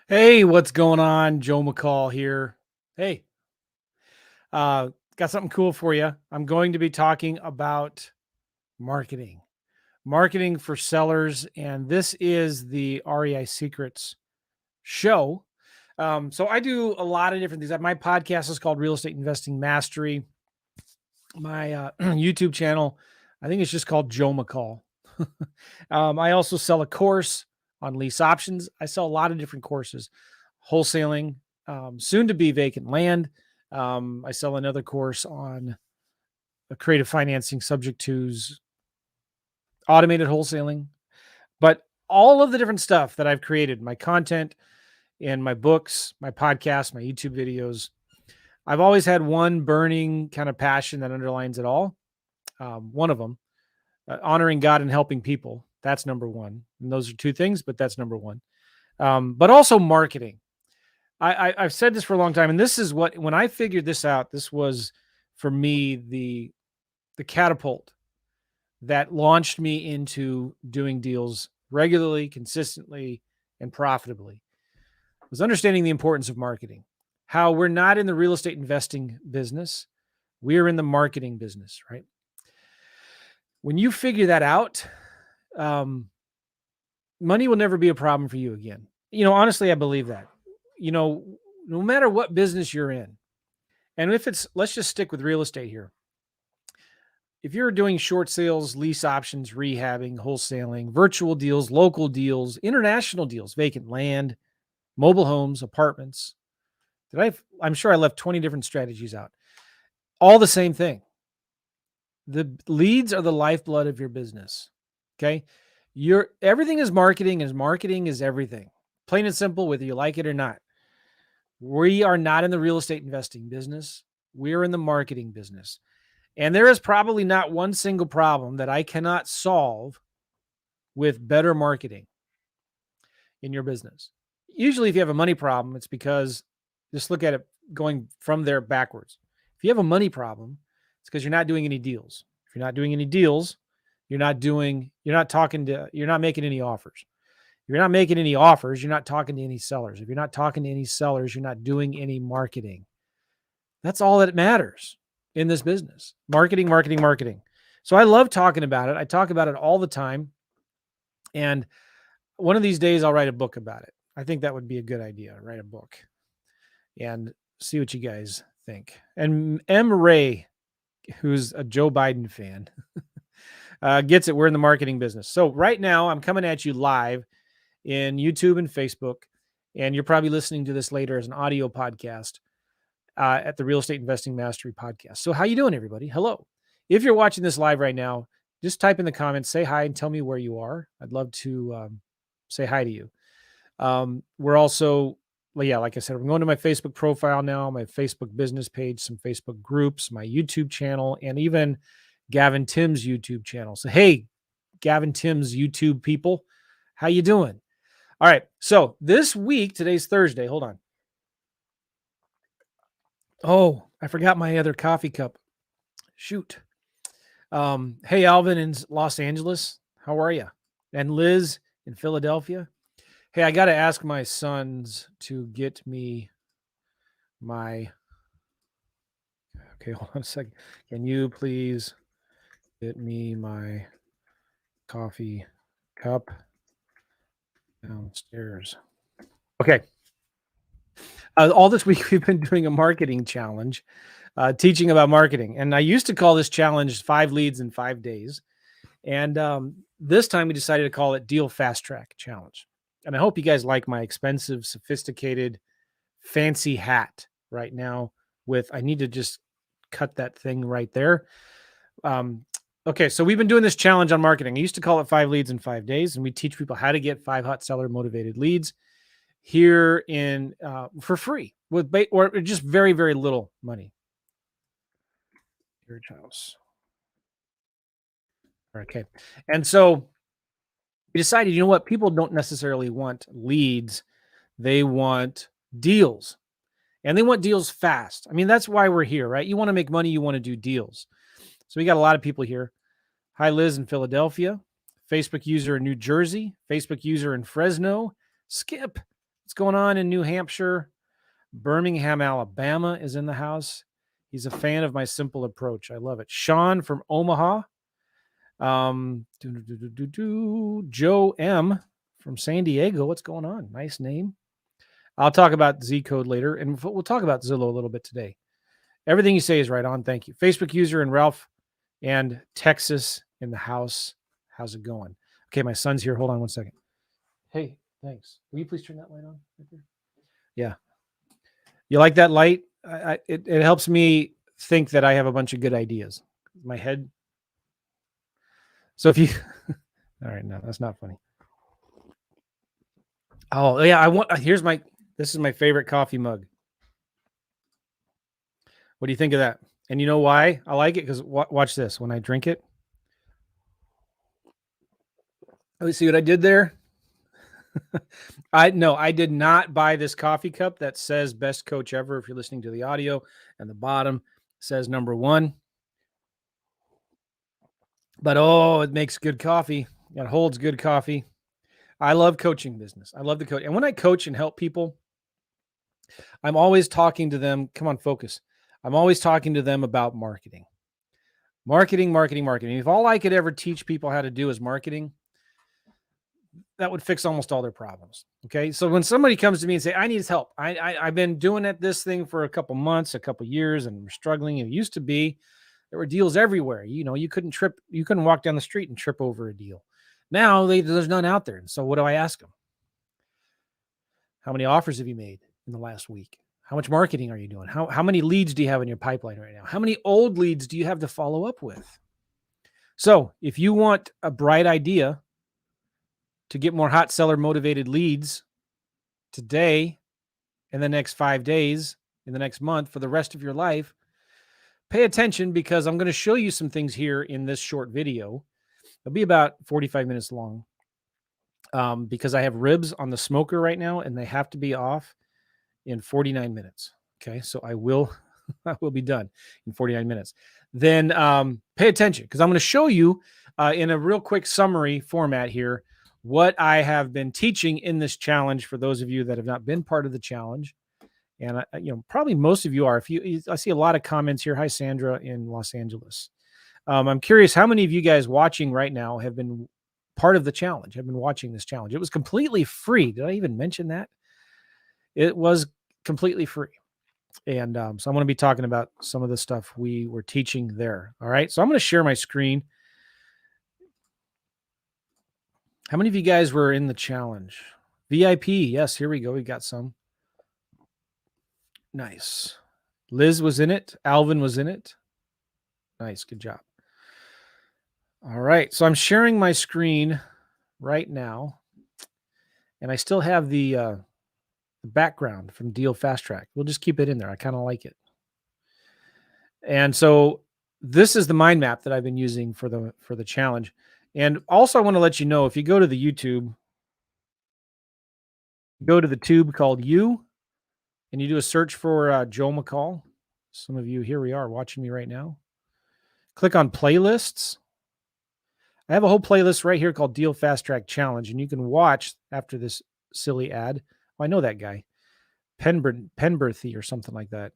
Hey, what's going on? Joe McCall here. Hey, got something cool for you. I'm going to be talking about marketing, marketing for sellers, and this is the REI Secrets show. So I do a lot of different things. My podcast is called Real Estate Investing Mastery. My YouTube channel, I think it's just called Joe McCall. I also sell a course on lease options. I sell a lot of different courses, wholesaling, soon to be vacant land. I sell another course on creative financing subject to's automated wholesaling, but all of the different stuff that I've created, my content in my books, my podcasts, my YouTube videos, I've always had one burning kind of passion that underlines it all. One of them, honoring God and helping people. That's number one. And those are two things, but that's number one. But also marketing. I've said this for a long time, and this is what when I figured this out, this was for me the catapult that launched me into doing deals regularly, consistently, and profitably. Was understanding the importance of marketing. How we're not in the real estate investing business, we're in the marketing business, right? When you figure that out, um, money will never be a problem for you again. Honestly, I believe that. No matter what business you're in, and if it's, let's just stick with real estate here. If you're doing short sales, lease options, rehabbing, wholesaling, virtual deals, local deals, international deals, vacant land, mobile homes, apartments, I'm sure I left 20 different strategies out. All the same thing. The leads are the lifeblood of your business. Okay. Everything is marketing, and marketing is everything. Plain and simple, whether you like it or not. We are not in the real estate investing business. We're in the marketing business. And there is probably not one single problem that I cannot solve with better marketing in your business. Usually, if you have a money problem, it's because just look at it going from there backwards. If you have a money problem, it's because you're not doing any deals. If you're not doing any deals, you're not making any offers. If you're not making any offers, you're not talking to any sellers. If you're not talking to any sellers, you're not doing any marketing. That's all that matters in this business. Marketing, marketing, marketing. So I love talking about it. I talk about it all the time. And one of these days I'll write a book about it. I think that would be a good idea. Write a book and see what you guys think. And M. Ray, who's a Joe Biden fan, gets it. We're in the marketing business. So right now I'm coming at you live in YouTube and Facebook, and you're probably listening to this later as an audio podcast at the Real Estate Investing Mastery podcast. So how you doing, everybody? Hello. If you're watching this live right now, just type in the comments, say hi, and tell me where you are. I'd love to say hi to you. We're also, like I said, I'm going to my Facebook profile now, my Facebook business page, some Facebook groups, my YouTube channel, and even Gavin Tim's YouTube channel. So, hey, Gavin Tim's YouTube people, how you doing? All right. So this week, today's Thursday. Hold on. Oh, I forgot my other coffee cup. Shoot. Hey, Alvin in Los Angeles. How are you? And Liz in Philadelphia. Hey, I got to ask my sons to get me my. Okay, hold on a second. Can you please get me my coffee cup downstairs? Okay. All this week, we've been doing a marketing challenge, teaching about marketing. And I used to call this challenge 5 leads in 5 days. And this time we decided to call it Deal Fast Track Challenge. And I hope you guys like my expensive, sophisticated, fancy hat right now I need to just cut that thing right there. Okay, so we've been doing this challenge on marketing. I used to call it 5 leads in 5 days, and we teach people how to get 5 hot seller motivated leads here in for free or just very, very little money. Your house. Okay. And so we decided, you know what? People don't necessarily want leads. They want deals, and they want deals fast. I mean, that's why we're here, right? You want to make money. You want to do deals. So we got a lot of people here. Hi, Liz in Philadelphia, Facebook user in New Jersey, Facebook user in Fresno, Skip What's going on in New Hampshire? Birmingham, Alabama is in the house. He's a fan of my simple approach. I love it. Sean from Omaha. Joe M from San Diego. What's going on? Nice name. I'll talk about Z code later, and we'll talk about Zillow a little bit today. Everything you say is right on. Thank you. Facebook user and Ralph and Texas in the house. How's it going? Okay, my son's here. Hold on one second. Hey, thanks. Will you please turn that light on? Right there? Yeah. You like that light? It helps me think that I have a bunch of good ideas. My head. So if you, all right, no, that's not funny. Oh yeah, this is my favorite coffee mug. What do you think of that? And you know why I like it? Because watch this. When I drink it, oh, see what I did there? I did not buy this coffee cup that says best coach ever. If you're listening to the audio, and the bottom says number 1. But it makes good coffee. It holds good coffee. I love coaching business. I love the coach. And when I coach and help people, I'm always talking to them. Come on, focus. I'm always talking to them about marketing. Marketing. If all I could ever teach people how to do is marketing, that would fix almost all their problems. Okay. So when somebody comes to me and say, I need help, I've been doing this thing for a couple months, a couple years, and we're struggling. It used to be, there were deals everywhere. You couldn't walk down the street and trip over a deal. Now there's none out there. And so what do I ask them? How many offers have you made in the last week? How much marketing are you doing? How many leads do you have in your pipeline right now? How many old leads do you have to follow up with? So if you want a bright idea to get more hot seller motivated leads today, in the next 5 days, in the next month, for the rest of your life, pay attention, because I'm going to show you some things here in this short video. It'll be about 45 minutes long, because I have ribs on the smoker right now and they have to be off in 49 minutes. Okay. So I will be done in 49 minutes. Then pay attention, because I'm going to show you in a real quick summary format here what I have been teaching in this challenge for those of you that have not been part of the challenge. And probably most of you are. I see a lot of comments here. Hi, Sandra in Los Angeles. I'm curious how many of you guys watching right now have been part of the challenge, have been watching this challenge. It was completely free. Did I even mention that? It was completely free. And so I'm going to be talking about some of the stuff we were teaching there. All right. So I'm going to share my screen. How many of you guys were in the challenge? VIP. Yes, here we go. We got some. Nice. Liz was in it. Alvin was in it. Nice. Good job. All right. So I'm sharing my screen right now. And I still have the background from Deal Fast Track. We'll just keep it in there. I kind of like it. And so this is the mind map that I've been using for the challenge. And also I want to let you know, if you go to the YouTube, go to the tube called You, and you do a search for Joe McCall. Some of you, here we are watching me right now. Click on playlists. I have a whole playlist right here called Deal Fast Track Challenge, and you can watch after this silly ad. Oh, I know that guy. Penberthy or something like that.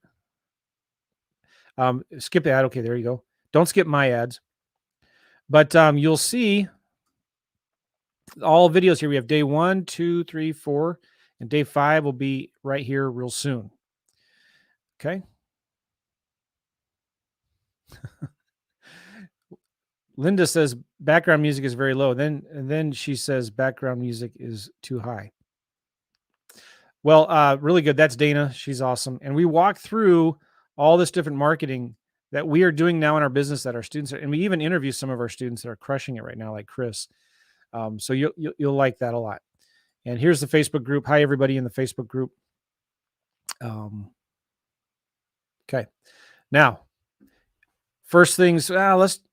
Skip the ad. Okay, there you go. Don't skip my ads. But you'll see all videos here. We have day 1, 2, 3, 4, and day 5 will be right here real soon. Okay. Linda says background music is very low. Then she says background music is too high. Well, really good. That's Dana. She's awesome. And we walk through all this different marketing that we are doing now in our business that our students are, and we even interview some of our students that are crushing it right now, like Chris. So you'll like that a lot. And here's the Facebook group. Hi, everybody in the Facebook group. Okay. Now, first things, first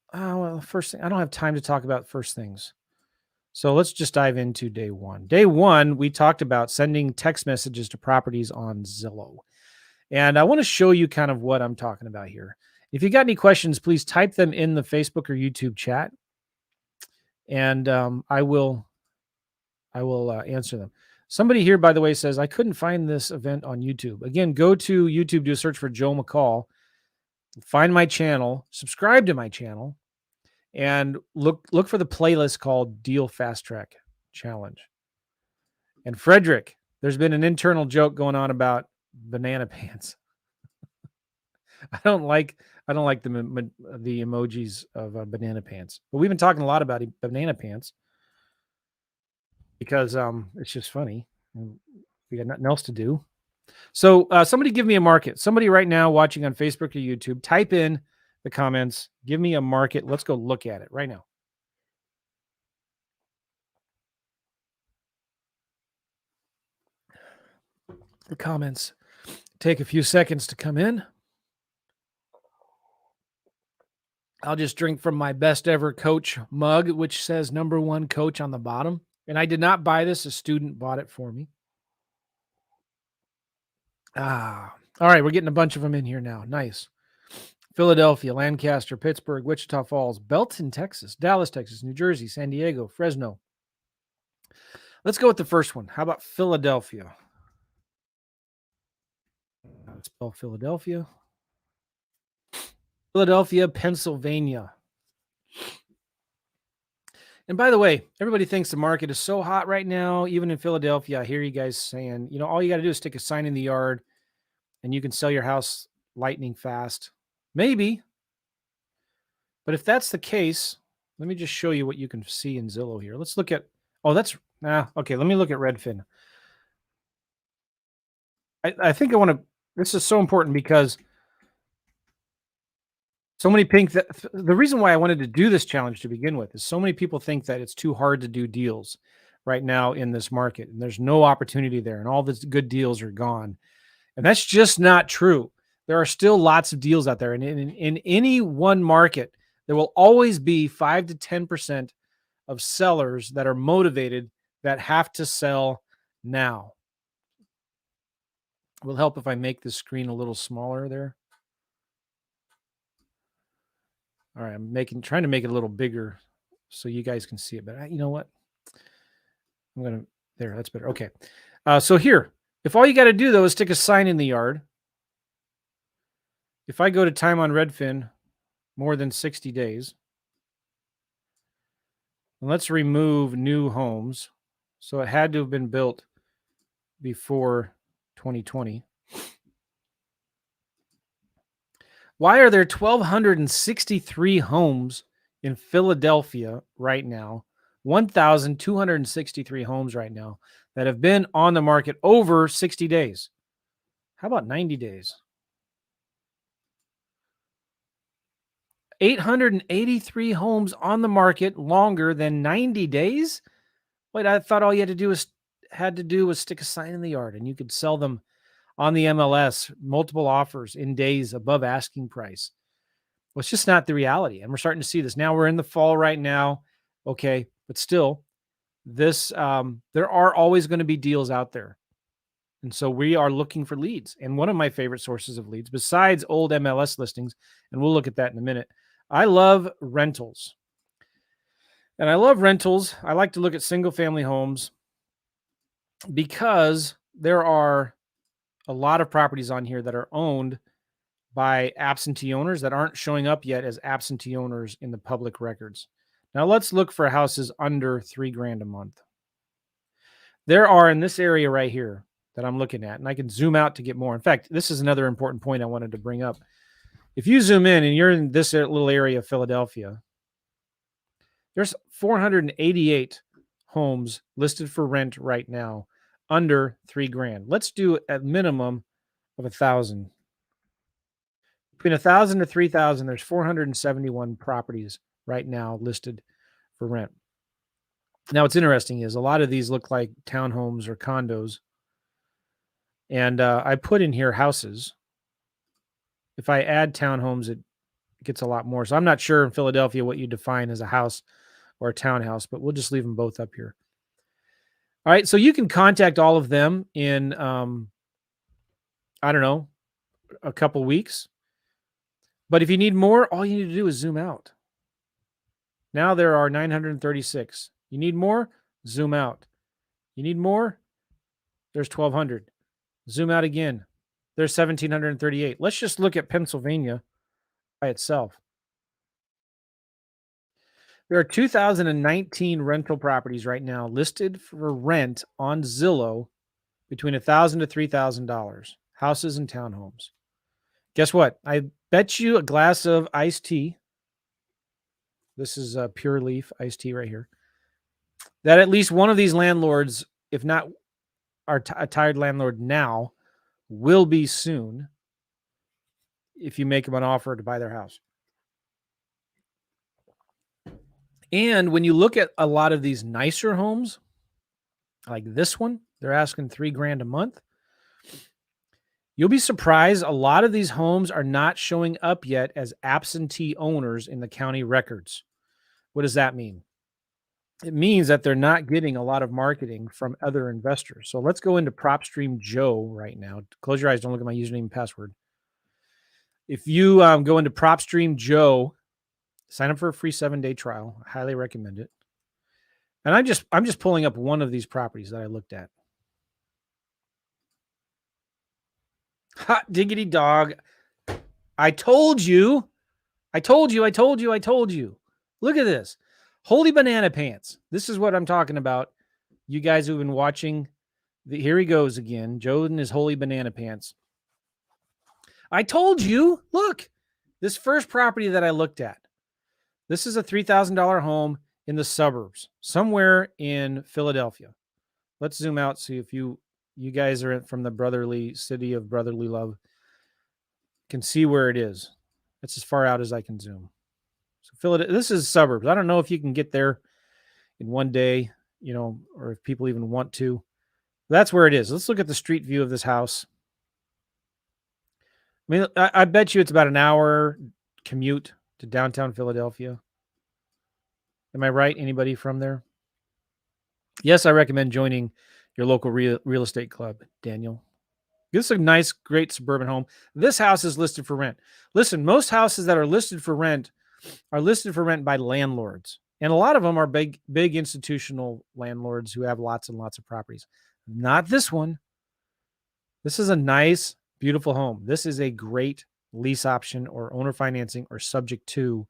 thing, I don't have time to talk about first things. So let's just dive into day 1. Day 1, we talked about sending text messages to properties on Zillow. And I want to show you kind of what I'm talking about here. If you got any questions, please type them in the Facebook or YouTube chat, and I will answer them. Somebody here, by the way, says, I couldn't find this event on YouTube. Again, go to YouTube, do a search for Joe McCall, find my channel, subscribe to my channel, and look for the playlist called Deal Fast Track Challenge. And Frederick, there's been an internal joke going on about banana pants. I don't like the emojis of banana pants, but we've been talking a lot about banana pants because it's just funny. We got nothing else to do. So somebody give me a market. Somebody right now watching on Facebook or YouTube, type in the comments, give me a market. Let's go look at it right now. The comments take a few seconds to come in. I'll just drink from my best ever coach mug, which says #1 coach on the bottom. And I did not buy this. A student bought it for me. All right. We're getting a bunch of them in here now. Nice. Philadelphia, Lancaster, Pittsburgh, Wichita Falls, Belton, Texas, Dallas, Texas, New Jersey, San Diego, Fresno. Let's go with the first one. How about Philadelphia? Let's spell Philadelphia. Philadelphia, Pennsylvania. And by the way, everybody thinks the market is so hot right now, even in Philadelphia. I hear you guys saying, all you got to do is stick a sign in the yard and you can sell your house lightning fast. Maybe. But if that's the case, let me just show you what you can see in Zillow here. Let's look at, okay, let me look at Redfin. I think I want to, this is so important because so many think that the reason why I wanted to do this challenge to begin with is so many people think that it's too hard to do deals right now in this market. And there's no opportunity there and all the good deals are gone. And that's just not true. There are still lots of deals out there. And in any one market, there will always be 5 to 10% of sellers that are motivated that have to sell now. It will help if I make the screen a little smaller there. All right, I'm trying to make it a little bigger so you guys can see it. But you know what? There, that's better. Okay. So here, if all you got to do though is stick a sign in the yard. If I go to time on Redfin, more than 60 days. And let's remove new homes. So it had to have been built before 2020. Why are there 1,263 homes in Philadelphia right now? 1,263 homes right now that have been on the market over 60 days. How about 90 days? 883 homes on the market longer than 90 days? Wait, I thought all you had to do was stick a sign in the yard and you could sell them on the MLS, multiple offers in days above asking price. Well, it's just not the reality. And we're starting to see this. Now we're in the fall right now. Okay. But still, there are always going to be deals out there. And so we are looking for leads. And one of my favorite sources of leads, besides old MLS listings, and we'll look at that in a minute, I love rentals. And I love rentals. I like to look at single family homes because there are a lot of properties on here that are owned by absentee owners that aren't showing up yet as absentee owners in the public records. Now let's look for houses under $3,000 a month. There are in this area right here that I'm looking at, and I can zoom out to get more. In fact, this is another important point I wanted to bring up. If you zoom in and you're in this little area of Philadelphia, there's 488 homes listed for rent right now under $3,000. Let's do a minimum of 1,000. Between 1,000 to 3,000, there's 471 properties right now listed for rent. Now, what's interesting is a lot of these look like townhomes or condos. And I put in here houses. If I add townhomes, it gets a lot more. So I'm not sure in Philadelphia what you define as a house or a townhouse, but we'll just leave them both up here. All right, so you can contact all of them in, I don't know, a couple weeks. But if you need more, all you need to do is zoom out. Now there are 936. You need more? Zoom out. You need more? There's 1,200. Zoom out again. There's 1,738. Let's just look at Pennsylvania by itself. There are 2019 rental properties right now listed for rent on Zillow between $1,000 to $3,000. Houses and townhomes. Guess what? I bet you a glass of iced tea. This is a Pure Leaf iced tea right here. That at least one of these landlords, if not a tired landlord now, will be soon if you make them an offer to buy their house. And when you look at a lot of these nicer homes, like this one, they're asking $3,000 a month. You'll be surprised. A lot of these homes are not showing up yet as absentee owners in the county records. What does that mean? It means that they're not getting a lot of marketing from other investors. So let's go into PropStream Joe right now. Close your eyes. Don't look at my username and password. If you go into PropStream Joe, sign up for a free 7-day trial. I highly recommend it. And I'm just pulling up one of these properties that I looked at. Hot diggity dog. I told you. Look at this. Holy banana pants. This is what I'm talking about. You guys who've been watching, here he goes again. Joe and his holy banana pants. I told you. Look, this first property that I looked at. This is a $3,000 home in the suburbs, somewhere in Philadelphia. Let's zoom out. See if you guys are from the brotherly city of brotherly love. Can see where it is. That's as far out as I can zoom. So Philadelphia, this is suburbs. I don't know if you can get there in one day, or if people even want to. That's where it is. Let's look at the street view of this house. I mean, I bet you it's about an hour commute to downtown Philadelphia. Am I right? Anybody from there? Yes, I recommend joining your local real estate club, Daniel. This is a nice, great suburban home. This house is listed for rent. Listen, most houses that are listed for rent are listed for rent by landlords. And a lot of them are big institutional landlords who have lots and lots of properties. Not this one. This is a nice, beautiful home. This is a great lease option or owner financing or subject to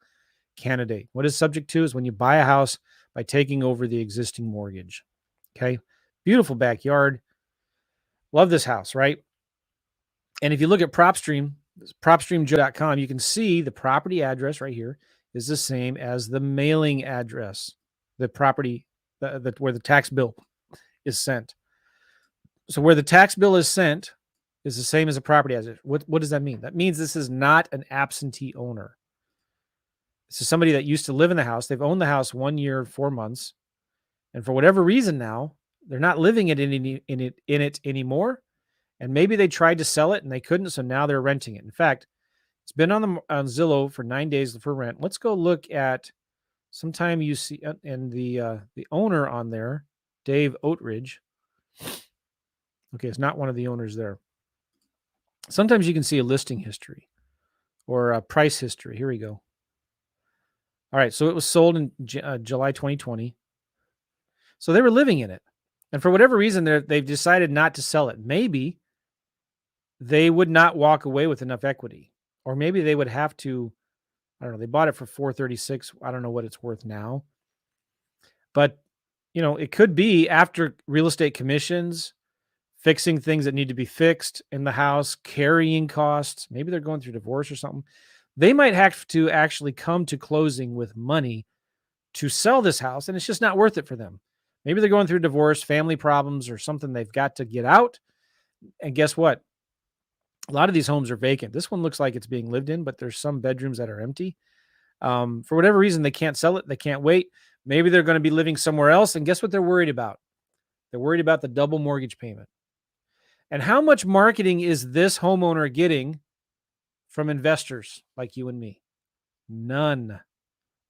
candidate. What is subject to is when you buy a house by taking over the existing mortgage. Okay. Beautiful backyard. Love this house, right? And if you look at PropStream, PropStreamJoe.com, you can see the property address right here is the same as the mailing address, the property where the tax bill is sent. So where the tax bill is sent is the same as a property address. What does that mean? That means this is not an absentee owner. This is somebody that used to live in the house. They've owned the house 1 year, 4 months. And for whatever reason now, they're not living in it anymore. And maybe they tried to sell it and they couldn't, so now they're renting it. In fact, it's been on Zillow for 9 days for rent. Let's go look at sometime you see and the owner on there, Dave Oatridge. Okay, it's not one of the owners there. Sometimes you can see a listing history or a price history. Here we go. All right, so it was sold in July 2020. So they were living in it. And for whatever reason, they've decided not to sell it. Maybe they would not walk away with enough equity. Or maybe they would have to, I don't know, they bought it for $436. I don't know what it's worth now. But, it could be after real estate commissions, fixing things that need to be fixed in the house, carrying costs. Maybe they're going through divorce or something. They might have to actually come to closing with money to sell this house, and it's just not worth it for them. Maybe they're going through divorce, family problems, or something they've got to get out. And guess what? A lot of these homes are vacant. This one looks like it's being lived in, but there's some bedrooms that are empty. For whatever reason, they can't sell it. They can't wait. Maybe they're going to be living somewhere else. And guess what they're worried about? They're worried about the double mortgage payment. And how much marketing is this homeowner getting from investors like you and me? None.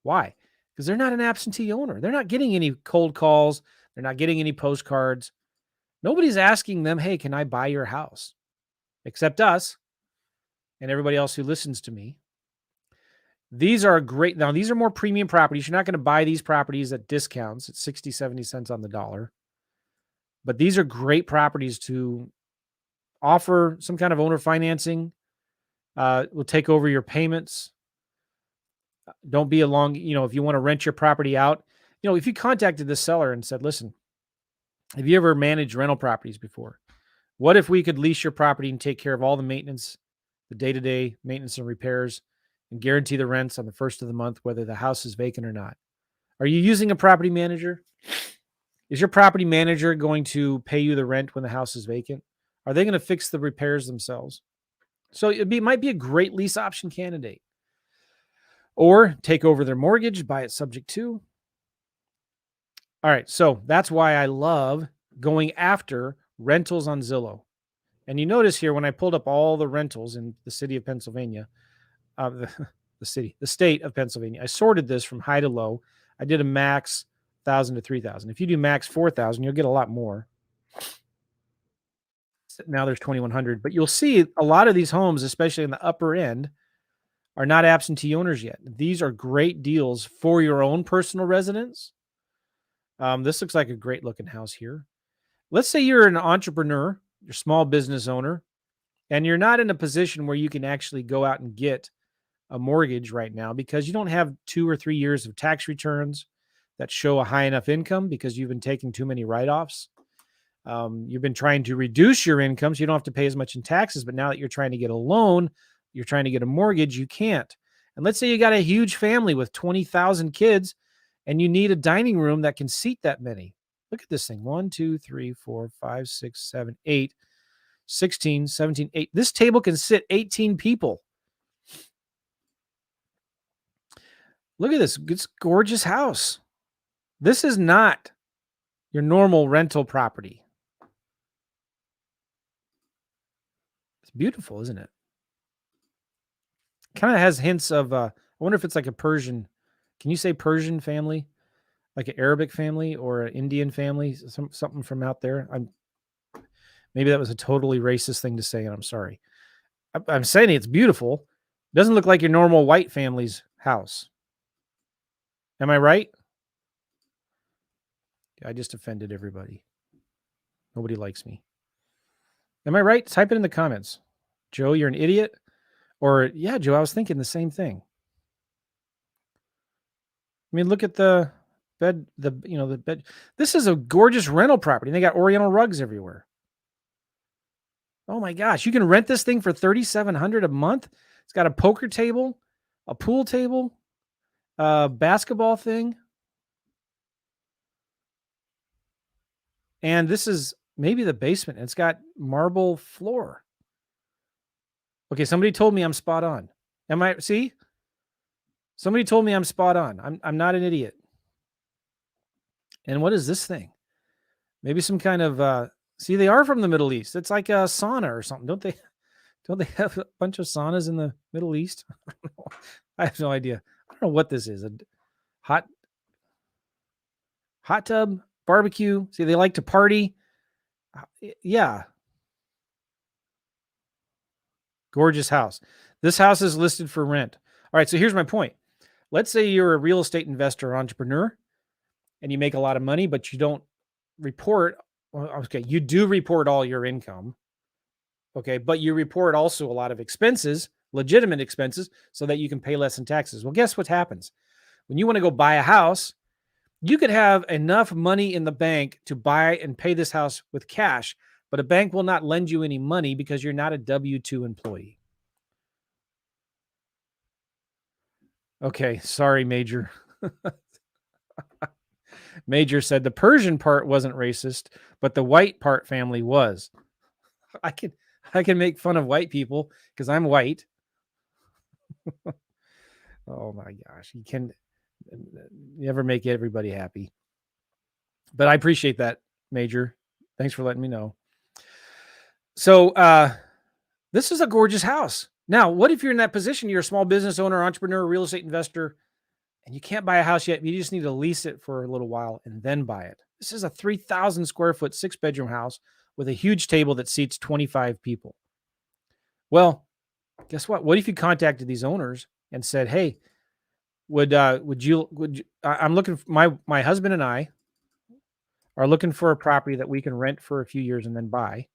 Why? Because they're not an absentee owner. They're not getting any cold calls. They're not getting any postcards. Nobody's asking them, hey, can I buy your house? Except us and everybody else who listens to me. These are great. Now, these are more premium properties. You're not going to buy these properties at discounts at 60, 70 cents on the dollar. But these are great properties to offer some kind of owner financing. Will take over your payments. Don't be along, if you want to rent your property out, if you contacted the seller and said, listen, have you ever managed rental properties before? What if we could lease your property and take care of all the maintenance, the day-to-day maintenance and repairs, and guarantee the rents on the first of the month, whether the house is vacant or not? Are you using a property manager? Is your property manager going to pay you the rent when the house is vacant? Are they going to fix the repairs themselves? So it might be a great lease option candidate. Or take over their mortgage, buy it subject to. All right, so that's why I love going after rentals on Zillow. And you notice here when I pulled up all the rentals in the city of Pennsylvania, the state of Pennsylvania, I sorted this from high to low. I did a max 1,000 to 3,000. If you do max 4,000, you'll get a lot more. Now there's 2,100, but you'll see a lot of these homes, especially in the upper end, are not absentee owners yet. These are great deals for your own personal residence. This looks like a great looking house here. Let's say you're an entrepreneur, you're a small business owner, and you're not in a position where you can actually go out and get a mortgage right now because you don't have 2 or 3 years of tax returns that show a high enough income because you've been taking too many write-offs. You've been trying to reduce your income so you don't have to pay as much in taxes, but now that you're trying to get a loan, you're trying to get a mortgage, you can't. And let's say you got a huge family with 20,000 kids and you need a dining room that can seat that many. Look at this thing. 1, 2, 3, 4, 5, 6, 7, 8, 16, 17, 8. This table can sit 18 people. Look at this. It's a gorgeous house. This is not your normal rental property. It's beautiful, isn't it? Kind of has hints of, I wonder if it's like a Persian. Can you say Persian family? Like an Arabic family or an Indian family? Something from out there? Maybe that was a totally racist thing to say, and I'm sorry. I'm saying it's beautiful. Doesn't look like your normal white family's house. Am I right? I just offended everybody. Nobody likes me. Am I right? Type it in the comments. Joe, you're an idiot. Or, yeah, Joe, I was thinking the same thing. I mean, look at the bed, the bed. This is a gorgeous rental property. They got Oriental rugs everywhere. Oh my gosh, you can rent this thing for $3,700 a month. It's got a poker table, a pool table, a basketball thing. And this is maybe the basement. It's got marble floor. Okay, somebody told me I'm spot on. Am I? See? Somebody told me I'm spot on. I'm not an idiot. And what is this thing? Maybe some kind of see, they are from the Middle East. It's like a sauna or something, don't they? Don't they have a bunch of saunas in the Middle East? I have no idea. I don't know what this is. A hot tub, barbecue. See, they like to party. Yeah. Gorgeous house. This house is listed for rent. All right, so here's my point. Let's say you're a real estate investor or entrepreneur and you make a lot of money, but you don't report. Okay, you do report all your income. Okay, but you report also a lot of expenses, legitimate expenses, so that you can pay less in taxes. Well, guess what happens? When you want to go buy a house, you could have enough money in the bank to buy and pay this house with cash, but a bank will not lend you any money because you're not a W-2 employee. Okay, sorry, Major. Major said the Persian part wasn't racist, but the white part family was. I can make fun of white people because I'm white. Oh my gosh, you can never make everybody happy. But I appreciate that, Major. Thanks for letting me know. So this is a gorgeous house. Now, what if you're in that position? You're a small business owner, entrepreneur, real estate investor, and you can't buy a house yet. You just need to lease it for a little while and then buy it. This is a 3,000 square foot, 6-bedroom house with a huge table that seats 25 people. Well, guess what? What if you contacted these owners and said, "Hey, would you I'm looking for my husband and I are looking for a property that we can rent for a few years and then buy.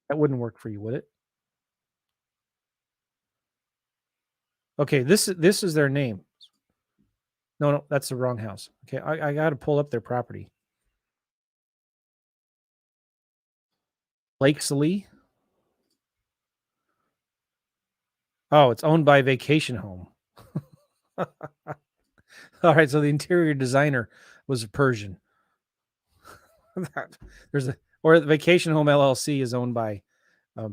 That wouldn't work for you, would it? Okay, this is their name. No, no, that's the wrong house. Okay, I got to pull up their property. Lakesley. Oh, it's owned by Vacation Home. All right, so the interior designer was a Persian. There's a or the Vacation Home LLC is owned by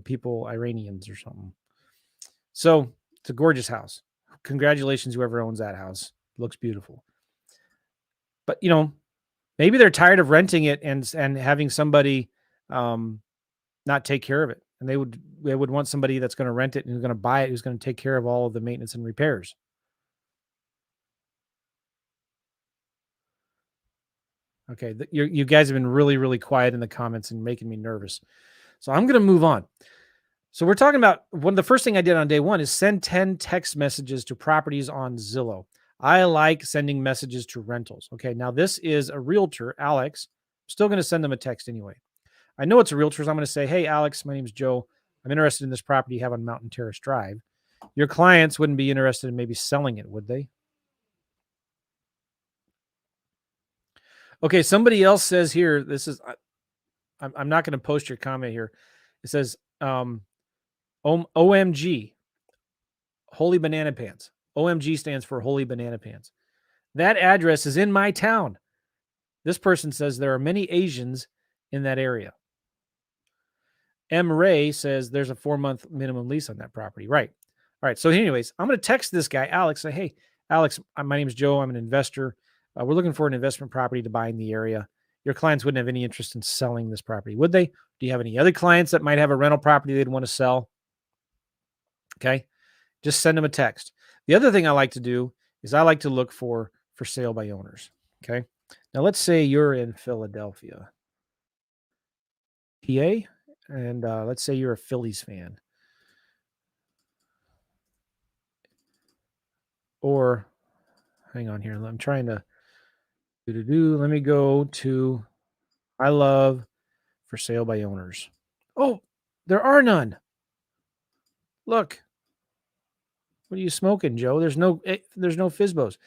people Iranians or something. So it's a gorgeous house. Congratulations, whoever owns that house. Looks beautiful. But maybe they're tired of renting it and having somebody not take care of it, and they would want somebody that's going to rent it and who's going to buy it, who's going to take care of all of the maintenance and repairs. Okay, you guys have been really, really quiet in the comments and making me nervous. So I'm going to move on. So we're talking about the first thing I did on day one is send 10 text messages to properties on Zillow. I like sending messages to rentals. Okay, now this is a realtor, Alex. I'm still going to send them a text anyway. I know it's a realtor, so I'm going to say, hey, Alex, my name's Joe. I'm interested in this property you have on Mountain Terrace Drive. Your clients wouldn't be interested in maybe selling it, would they? Okay, somebody else says here, I'm not going to post your comment here. It says, OMG, Holy Banana Pants. OMG stands for Holy Banana Pants. That address is in my town. This person says there are many Asians in that area. M. Ray says there's a 4-month minimum lease on that property. Right. All right. So anyways, I'm going to text this guy, Alex, say, hey, Alex, my name is Joe. I'm an investor. We're looking for an investment property to buy in the area. Your clients wouldn't have any interest in selling this property, would they? Do you have any other clients that might have a rental property they'd want to sell? Okay. Just send them a text. The other thing I like to do is I like to look for sale by owners. Okay. Now let's say you're in Philadelphia, PA, and let's say you're a Phillies fan. Or hang on here. I'm trying to let me go to I love for sale by owners. Oh, there are none. Look. What are you smoking, Joe? There's no FSBOs.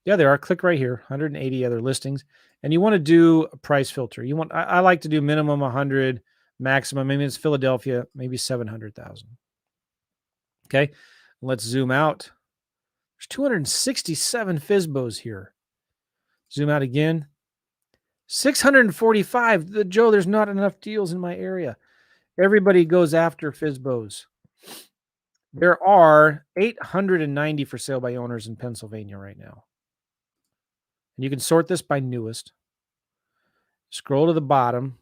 Yeah, there are. Click right here. 180 other listings. And you want to do a price filter. I like to do minimum 100, maximum. Maybe it's Philadelphia, maybe 700,000. Okay. Let's zoom out. There's 267 FSBOs here. Zoom out again. 645. Joe, there's not enough deals in my area. Everybody goes after FSBOs. There are 890 for sale by owners in Pennsylvania right now. And you can sort this by newest. Scroll to the bottom.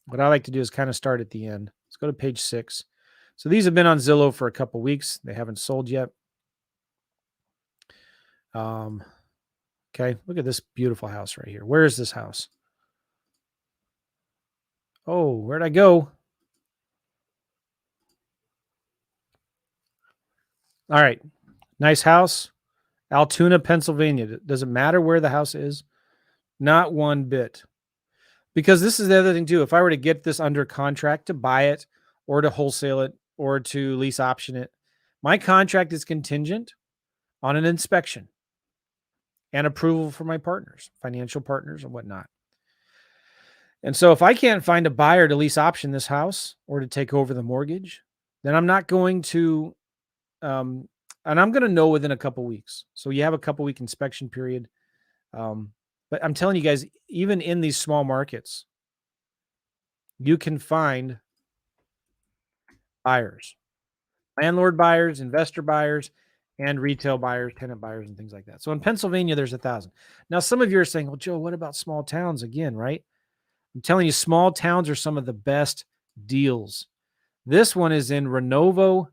What I like to do is kind of start at the end. Let's go to page 6. So these have been on Zillow for a couple weeks. They haven't sold yet. Okay, look at this beautiful house right here. Where is this house? Oh, where'd I go? All right, nice house. Altoona, Pennsylvania. Does it matter where the house is? Not one bit. Because this is the other thing too. If I were to get this under contract to buy it or to wholesale it or to lease option it, my contract is contingent on an inspection and approval from my partners, financial partners and whatnot. And so if I can't find a buyer to lease option this house or to take over the mortgage, then I'm not going to, and I'm going to know within a couple weeks. So you have a couple week inspection period. But I'm telling you guys, even in these small markets, you can find buyers, landlord buyers, investor buyers, and retail buyers, tenant buyers, and things like that. So in Pennsylvania, there's 1,000. Now, some of you are saying, well, Joe, what about small towns again, right? I'm telling you, small towns are some of the best deals. This one is in Renovo,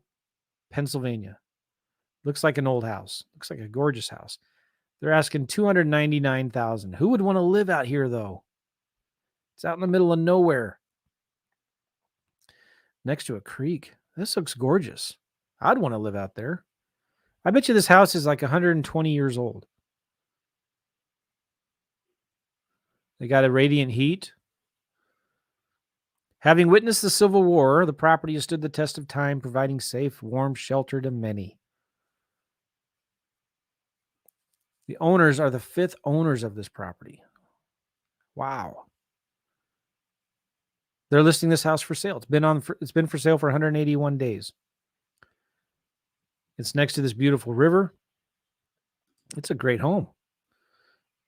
Pennsylvania. Looks like an old house. Looks like a gorgeous house. They're asking $299,000. Who would want to live out here, though? It's out in the middle of nowhere, next to a creek. This looks gorgeous. I'd want to live out there. I bet you this house is like 120 years old. They got a radiant heat. Having witnessed the Civil War, the property has stood the test of time, providing safe, warm shelter to many. The owners are the fifth owners of this property. Wow. They're listing this house for sale. It's been for sale for 181 days. It's next to this beautiful river. It's a great home.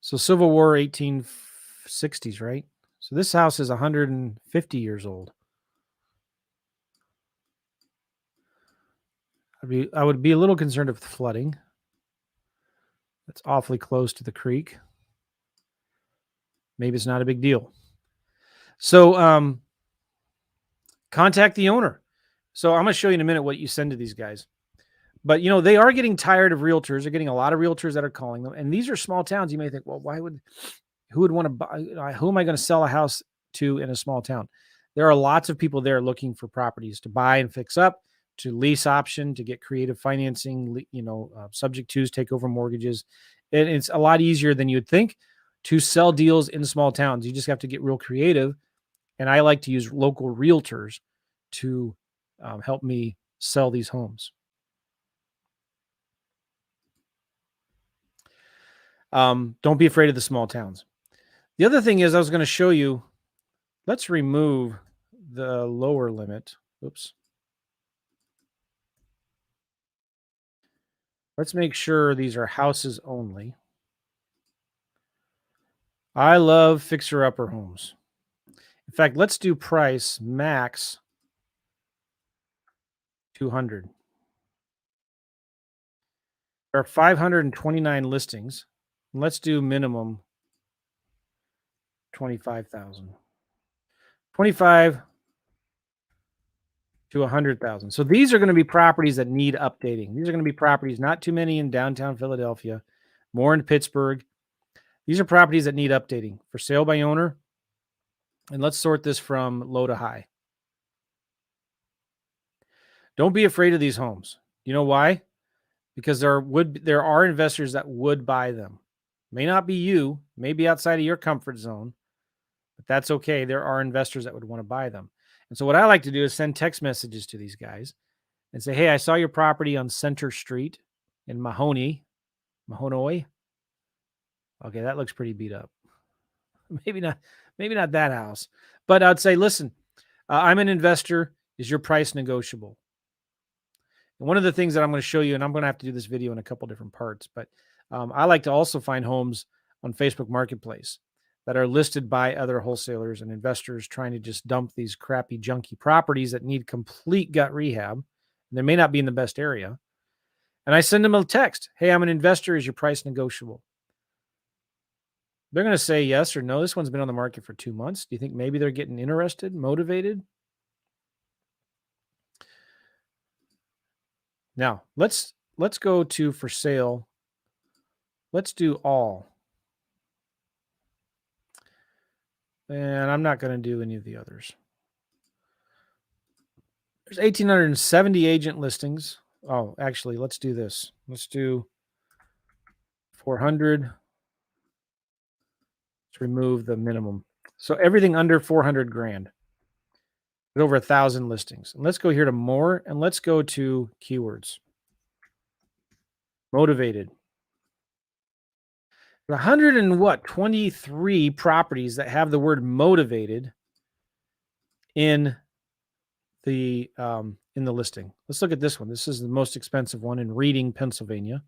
So Civil War 1860s, right? So this house is 150 years old. I would be a little concerned with flooding. That's awfully close to the creek. Maybe it's not a big deal. So contact the owner. So I'm going to show you in a minute what you send to these guys. But, they are getting tired of realtors. They're getting a lot of realtors that are calling them. And these are small towns. You may think, well, who would want to buy? Who am I going to sell a house to in a small town? There are lots of people there looking for properties to buy and fix up, to lease option, to get creative financing, subject twos, take over mortgages. And it's a lot easier than you'd think to sell deals in small towns. You just have to get real creative. And I like to use local realtors to help me sell these homes. Don't be afraid of the small towns. The other thing is I was going to show you, let's remove the lower limit. Oops. Let's make sure these are houses only. I love fixer-upper homes. In fact, let's do price max 200. There are 529 listings. Let's do minimum 25,000. 25 to 100,000. So these are going to be properties that need updating. These are going to be properties, not too many in downtown Philadelphia, more in Pittsburgh. These are properties that need updating for sale by owner. And let's sort this from low to high. Don't be afraid of these homes. You know why? Because there are investors that would buy them. May not be you, may be outside of your comfort zone, but that's okay. There are investors that would want to buy them. And so what I like to do is send text messages to these guys and say, hey, I saw your property on Center Street in Mahonoi. Okay, that looks pretty beat up. Maybe not that house. But I'd say, listen, I'm an investor. Is your price negotiable? And one of the things that I'm going to show you, and I'm going to have to do this video in a couple different parts, but I like to also find homes on Facebook Marketplace that are listed by other wholesalers and investors trying to just dump these crappy, junky properties that need complete gut rehab. And they may not be in the best area. And I send them a text. Hey, I'm an investor. Is your price negotiable? They're going to say yes or no. This one's been on the market for 2 months. Do you think maybe they're getting interested, motivated? Now, let's go to for sale. Let's do all. And I'm not going to do any of the others. There's 1,870 agent listings. Oh, actually, let's do this. Let's do 400. Let's remove the minimum. So everything under 400 grand. There's over 1,000 listings. And let's go here to more, and let's go to keywords. Motivated. 123 properties that have the word motivated in the listing. Let's look at this one. This is the most expensive one in Reading, Pennsylvania.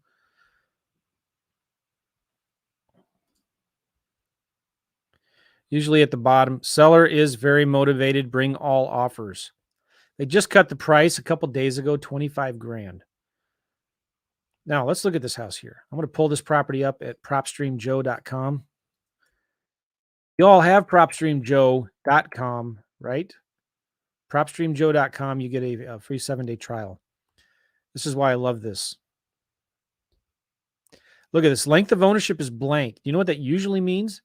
Usually at the bottom, seller is very motivated, bring all offers. They just cut the price a couple days ago, 25 grand. Now let's look at this house here. I'm going to pull this property up at propstreamjoe.com. You all have propstreamjoe.com, right? propstreamjoe.com, you get a free 7-day trial. This is why I love this. Look at this. Length of ownership is blank. You know what that usually means?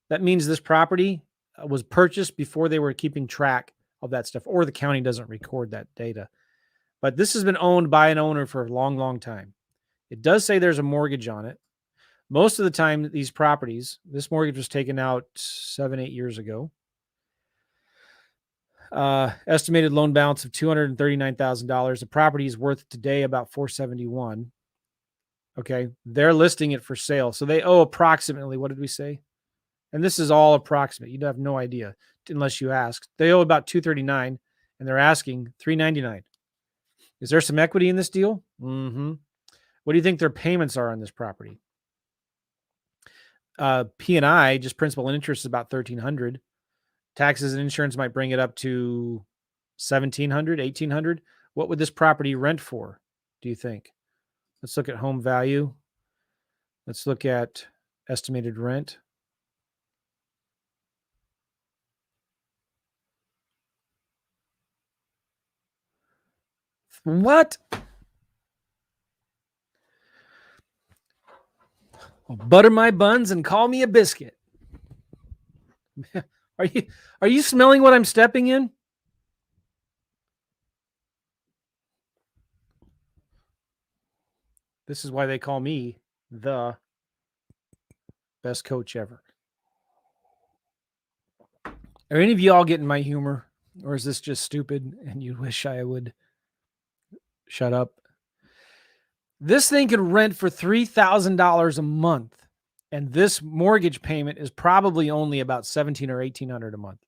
That means this property was purchased before they were keeping track of that stuff, or the county doesn't record that data. But this has been owned by an owner for a long, long time. It does say there's a mortgage on it. Most of the time, these properties, this mortgage was taken out 7-8 years ago. Estimated loan balance of $239,000. The property is worth today about $471,000. Okay, they're listing it for sale, so they owe approximately, what did we say? And this is all approximate. You'd have no idea unless you ask. They owe about $239,000, and they're asking $399,000. Is there some equity in this deal? Mm-hmm. What do you think their payments are on this property? P&I, just principal and interest, is about $1,300. Taxes and insurance might bring it up to $1,700, $1,800. What would this property rent for, do you think? Let's look at home value. Let's look at estimated rent. What? Well, butter my buns and call me a biscuit. Are you smelling what I'm stepping in? This is why they call me the best coach ever. Are any of y'all getting my humor, or is this just stupid and you wish I would shut up? This thing could rent for $3,000 a month, and this mortgage payment is probably only about $1,700 or $1,800 a month.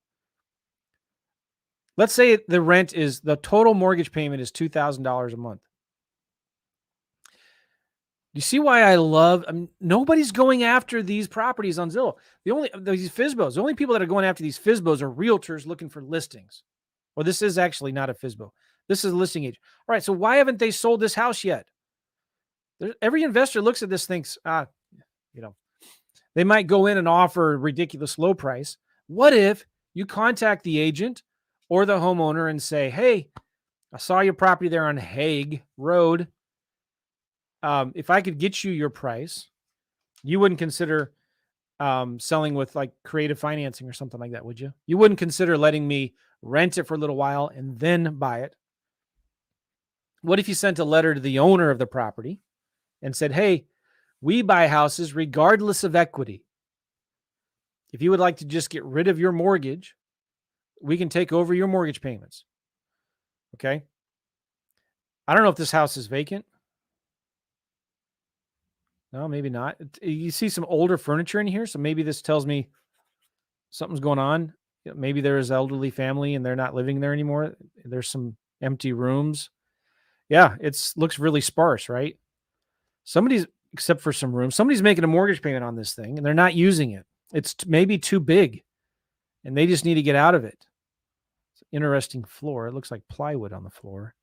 Let's say the total mortgage payment is $2,000 a month. You see why I love? Nobody's going after these properties on Zillow. These FSBOs. The only people that are going after these FSBOs are realtors looking for listings. Well, this is actually not a FSBO. This is a listing agent. All right. So why haven't they sold this house yet? Every investor looks at this, thinks, they might go in and offer a ridiculous low price. What if you contact the agent or the homeowner and say, hey, I saw your property there on Hague Road. If I could get you your price, you wouldn't consider selling with like creative financing or something like that, would you? You wouldn't consider letting me rent it for a little while and then buy it. What if you sent a letter to the owner of the property and said, hey, we buy houses regardless of equity. If you would like to just get rid of your mortgage, we can take over your mortgage payments. Okay. I don't know if this house is vacant. No, maybe not. You see some older furniture in here, so maybe this tells me something's going on. Maybe there is an elderly family and they're not living there anymore. There's some empty rooms. Yeah, looks really sparse, right? Except for some rooms, somebody's making a mortgage payment on this thing and they're not using it. It's maybe too big and they just need to get out of it. It's an interesting floor. It looks like plywood on the floor.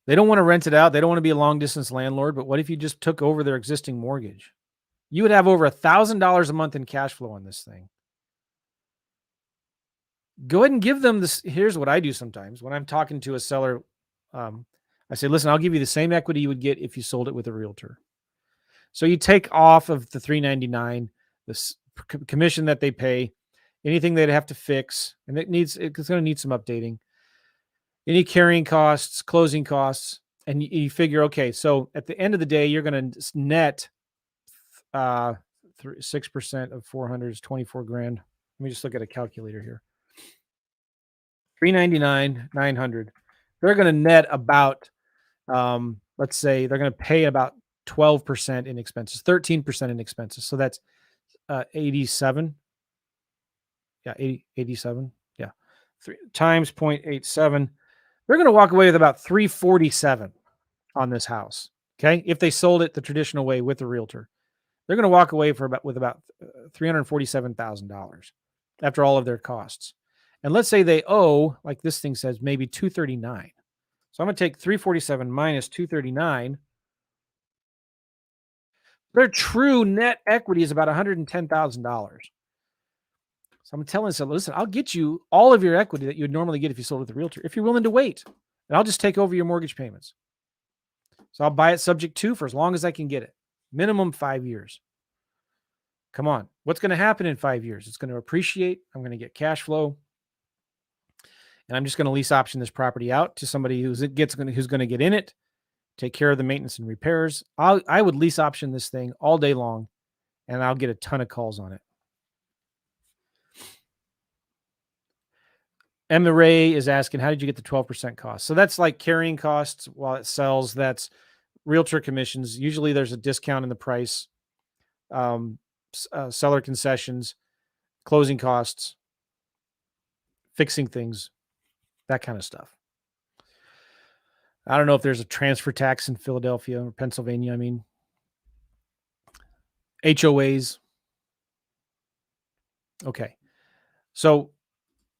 They don't want to rent it out. They don't want to be a long distance landlord. But what if you just took over their existing mortgage? You would have over $1,000 a month in cash flow on this thing. Go ahead and give them this. Here's what I do sometimes when I'm talking to a seller. I say, listen, I'll give you the same equity you would get if you sold it with a realtor. So you take off of the $399, the commission that they pay, anything they'd have to fix, and it's going to need some updating. Any carrying costs, closing costs, and you figure, okay, so at the end of the day, you're going to net 6% of 400 is 24 grand. Let me just look at a calculator here. 399, 900. They're going to net about, let's say they're going to pay about 12% in expenses, 13% in expenses. So that's 87. Yeah, 87. Yeah. 3 times 0.87. They're going to walk away with about 347 on this house. Okay. If they sold it the traditional way with a realtor, they're going to walk away with about $347,000 after all of their costs. And let's say they owe, like this thing says, maybe 239. So I'm going to take 347 minus 239. Their true net equity is about $110,000. So I'm telling them, listen, I'll get you all of your equity that you would normally get if you sold with a realtor, if you're willing to wait. And I'll just take over your mortgage payments. So I'll buy it subject to for as long as I can get it. Minimum 5 years. Come on. What's going to happen in 5 years? It's going to appreciate. I'm going to get cash flow. And I'm just going to lease option this property out to somebody who's going to get in it. take care of the maintenance and repairs. I would lease option this thing all day long, and I'll get a ton of calls on it. Emma Ray is asking, how did you get the 12% cost? So that's like carrying costs while it sells. That's realtor commissions. Usually there's a discount in the price, seller concessions, closing costs, fixing things, that kind of stuff. I don't know if there's a transfer tax in Philadelphia or Pennsylvania. I mean, HOAs. Okay. So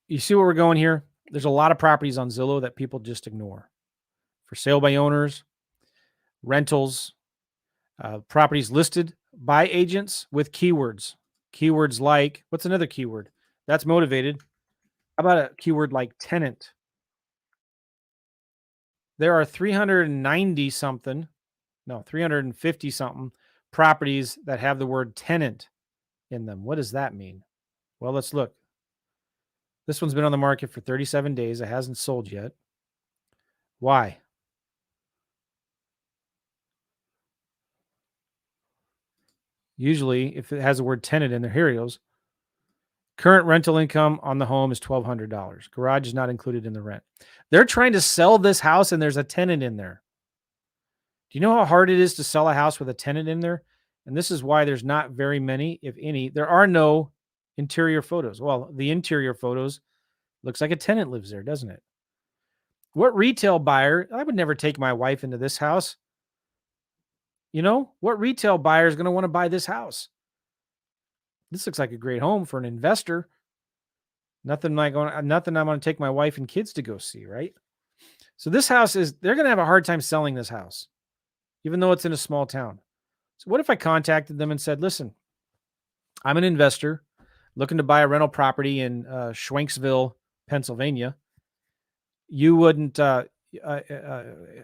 you see where we're going here? There's a lot of properties on Zillow that people just ignore. For sale by owners, rentals, properties listed by agents with keywords. Keywords like, what's another keyword? That's motivated. How about a keyword like tenant? There are 350 something properties that have the word tenant in them. What does that mean? Well, let's look. This one's been on the market for 37 days. It hasn't sold yet. Why? Usually, if it has the word tenant in there, here it goes. Current rental income on the home is $1,200. Garage is not included in the rent. They're trying to sell this house and there's a tenant in there. Do you know how hard it is to sell a house with a tenant in there? And this is why there's not very many, if any. There are no interior photos. Well, the interior photos looks like a tenant lives there, doesn't it? What retail buyer? I would never take my wife into this house. You know, what retail buyer is going to want to buy this house? This looks like a great home for an investor. Nothing I'm going to take my wife and kids to go see, right? So this house they're going to have a hard time selling this house, even though it's in a small town. So what if I contacted them and said, listen, I'm an investor looking to buy a rental property in Schwenksville, Pennsylvania. You wouldn't, how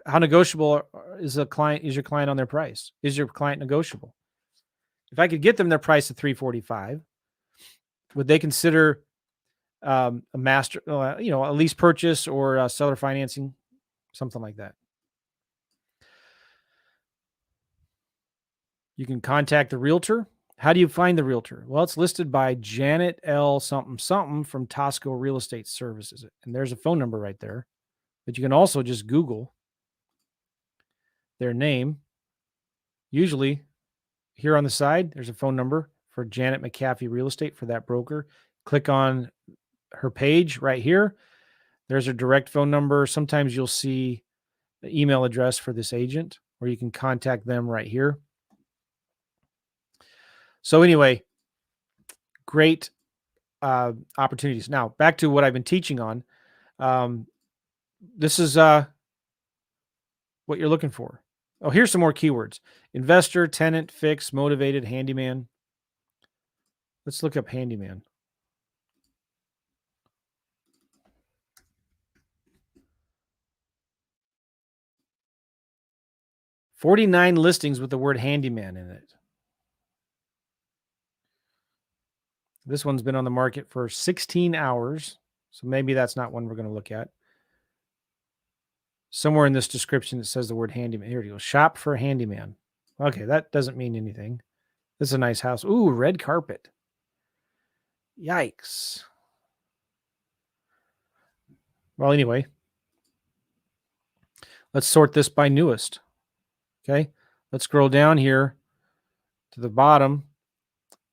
negotiable is your client on their price? Is your client negotiable? If I could get them their price at $345, would they consider a master, a lease purchase or seller financing, something like that? You can contact the realtor. How do you find the realtor? Well, it's listed by Janet L. something something from Tosco Real Estate Services. And there's a phone number right there. But you can also just Google their name. Usually here on the side, there's a phone number for Janet McCaffey Real Estate for that broker. Click on her page right here. There's a direct phone number. Sometimes you'll see the email address for this agent, or you can contact them right here. So anyway, great opportunities. Now, back to what I've been teaching on. This is what you're looking for. Oh, here's some more keywords. Investor, tenant, fix, motivated, handyman. Let's look up handyman. $49 listings with the word handyman in it. This one's been on the market for 16 hours. So maybe that's not one we're going to look at. Somewhere in this description, it says the word handyman. Here you go. Shop for handyman. Okay, that doesn't mean anything. This is a nice house. Ooh, red carpet. Yikes. Well, anyway, let's sort this by newest. Okay, let's scroll down here to the bottom.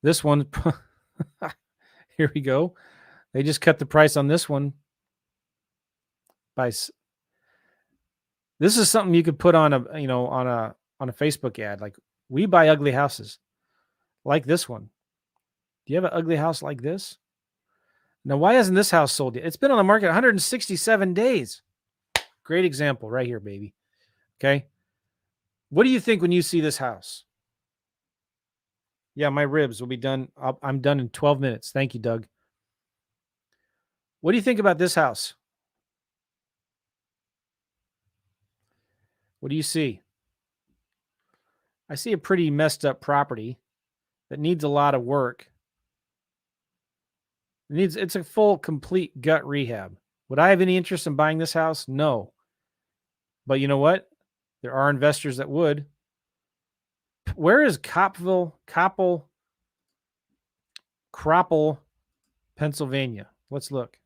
This one, here we go. They just cut the price on this one by. This is something you could put on a Facebook ad, like, we buy ugly houses, like this one. Do you have an ugly house like this? Now, why hasn't this house sold yet? It's been on the market 167 days. Great example right here, baby. Okay. What do you think when you see this house? Yeah, my ribs will be done. I'm done in 12 minutes. Thank you, Doug. What do you think about this house? What do you see? I see a pretty messed up property that needs a lot of work. It's a full, complete gut rehab. Would I have any interest in buying this house? No. But you know what? There are investors that would. Where is Cropple, Pennsylvania? Let's look.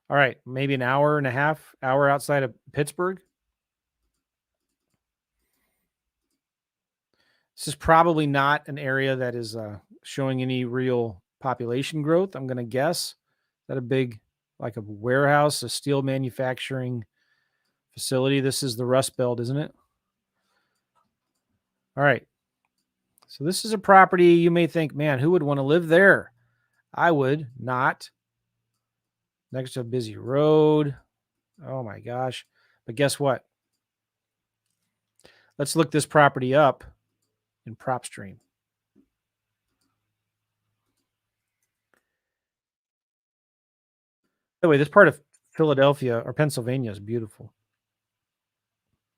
All right, maybe an hour and a half, hour outside of Pittsburgh. This is probably not an area that is showing any real population growth. I'm going to guess. Is that a big, like a warehouse, a steel manufacturing facility? This is the Rust Belt, isn't it? All right. So this is a property you may think, man, who would want to live there? I would not. Next to a busy road. Oh my gosh. But guess what? Let's look this property up in PropStream. By the way, this part of Philadelphia or Pennsylvania is beautiful.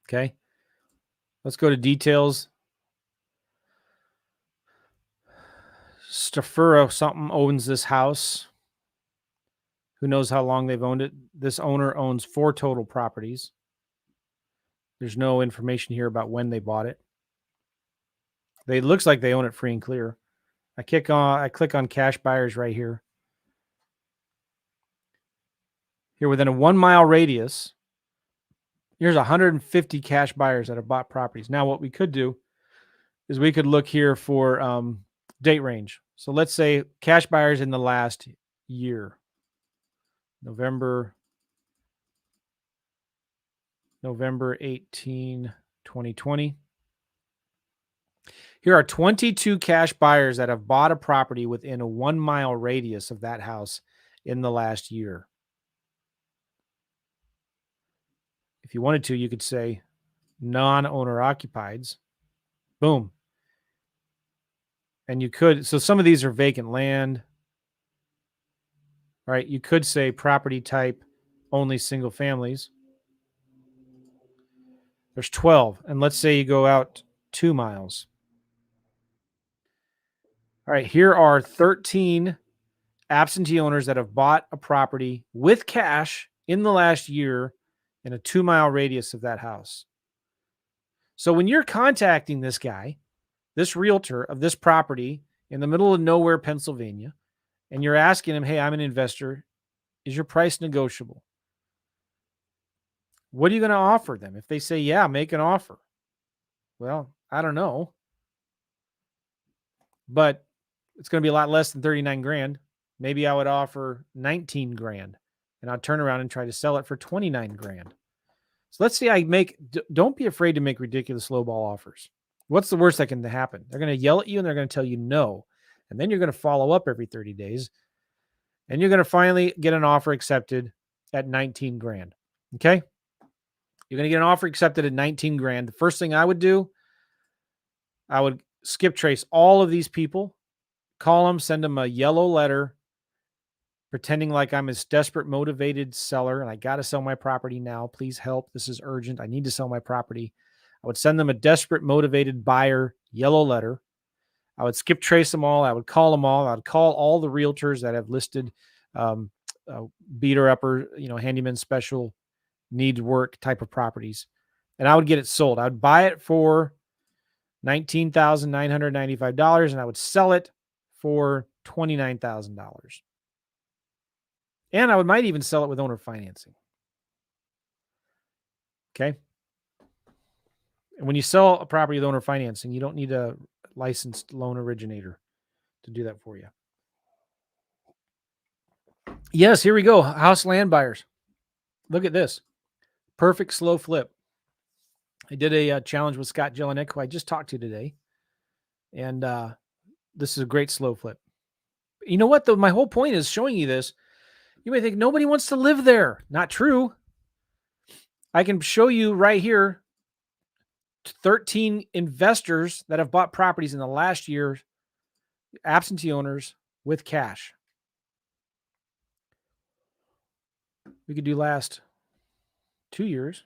Okay. Let's go to details. Stafuro something owns this house. Who knows how long they've owned it? This owner owns 4 total properties. There's no information here about when they bought it. It looks like they own it free and clear. I click on cash buyers right here. Here within a 1 mile radius, here's 150 cash buyers that have bought properties. Now, what we could do is we could look here for date range. So let's say cash buyers in the last year, November 18, 2020. Here are 22 cash buyers that have bought a property within a 1 mile radius of that house in the last year. If you wanted to, you could say non-owner occupieds. Boom. And you could, so some of these are vacant land, right? You could say property type, only single families. There's 12. And let's say you go out 2 miles. All right, here are 13 absentee owners that have bought a property with cash in the last year in a 2 mile radius of that house. So when you're contacting this guy, this realtor of this property in the middle of nowhere, Pennsylvania, and you're asking him, hey, I'm an investor. Is your price negotiable? What are you going to offer them? If they say, yeah, make an offer. Well, I don't know. But it's going to be a lot less than 39 grand. Maybe I would offer 19 grand and I'll turn around and try to sell it for 29 grand. So let's say don't be afraid to make ridiculous lowball offers. What's the worst that can happen? They're going to yell at you and they're going to tell you no. And then you're going to follow up every 30 days and you're going to finally get an offer accepted at 19 grand. Okay. You're going to get an offer accepted at 19 grand. The first thing I would do, I would skip trace all of these people, call them, send them a yellow letter, pretending like I'm this desperate, motivated seller and I got to sell my property now. Please help. This is urgent. I need to sell my property. I would send them a desperate, motivated buyer yellow letter. I would skip trace them all. I would call them all. I would call all the realtors that have listed beater upper, handyman special, needs work type of properties. And I would get it sold. I would buy it for $19,995 and I would sell it for $29,000. And I might even sell it with owner financing. Okay. And when you sell a property with owner financing, you don't need a licensed loan originator to do that for you. Yes, here we go. House land buyers. Look at this. Perfect slow flip. I did a challenge with Scott Jelinek, who I just talked to today. And this is a great slow flip. You know what? My whole point is showing you this. You may think nobody wants to live there. Not true. I can show you right here 13 investors that have bought properties in the last year, absentee owners with cash. We could do last 2 years.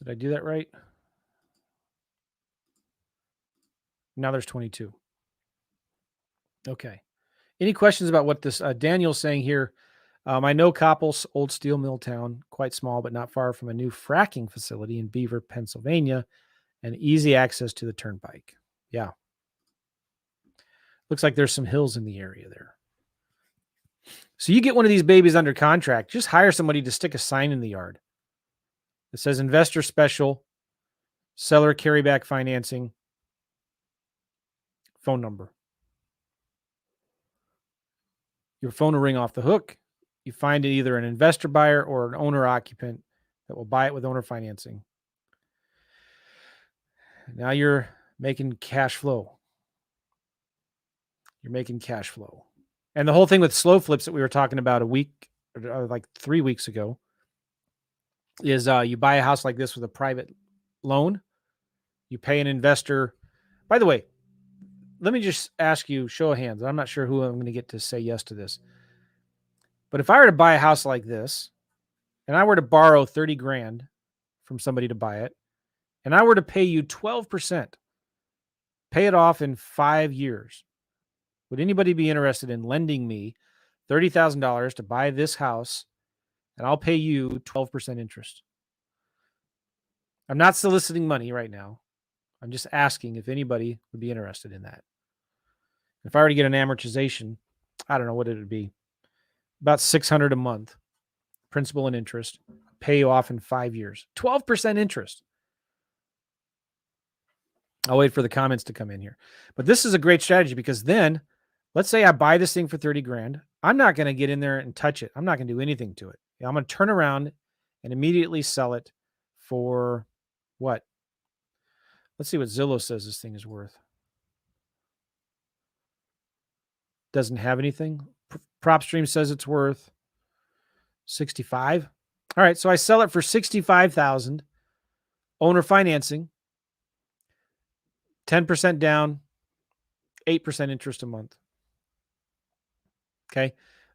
Did I do that right? Now there's 22. Okay. Any questions about what this Daniel's saying here? I know Coppell's old steel mill town, quite small, but not far from a new fracking facility in Beaver, Pennsylvania, and easy access to the turnpike. Yeah. Looks like there's some hills in the area there. So you get one of these babies under contract, just hire somebody to stick a sign in the yard that says investor special, seller carryback financing, phone number. Your phone will ring off the hook. You find either an investor buyer or an owner occupant that will buy it with owner financing. Now you're making cash flow. You're making cash flow. And the whole thing with slow flips that we were talking about a week or like 3 weeks ago is you buy a house like this with a private loan. You pay an investor. By the way, let me just ask you, show of hands. I'm not sure who I'm going to get to say yes to this. But if I were to buy a house like this and I were to borrow 30 grand from somebody to buy it, and I were to pay you 12%, pay it off in 5 years, would anybody be interested in lending me $30,000 to buy this house and I'll pay you 12% interest? I'm not soliciting money right now. I'm just asking if anybody would be interested in that. If I were to get an amortization, I don't know what it would be. About $600 a month, principal and interest, pay you off in 5 years. 12% interest. I'll wait for the comments to come in here. But this is a great strategy because then, let's say I buy this thing for 30 grand. I'm not going to get in there and touch it. I'm not going to do anything to it. I'm going to turn around and immediately sell it for what? Let's see what Zillow says this thing is worth. Doesn't have anything. PropStream says it's worth 65. All right, so I sell it for 65,000. Owner financing, 10% down, 8% interest a month. Okay.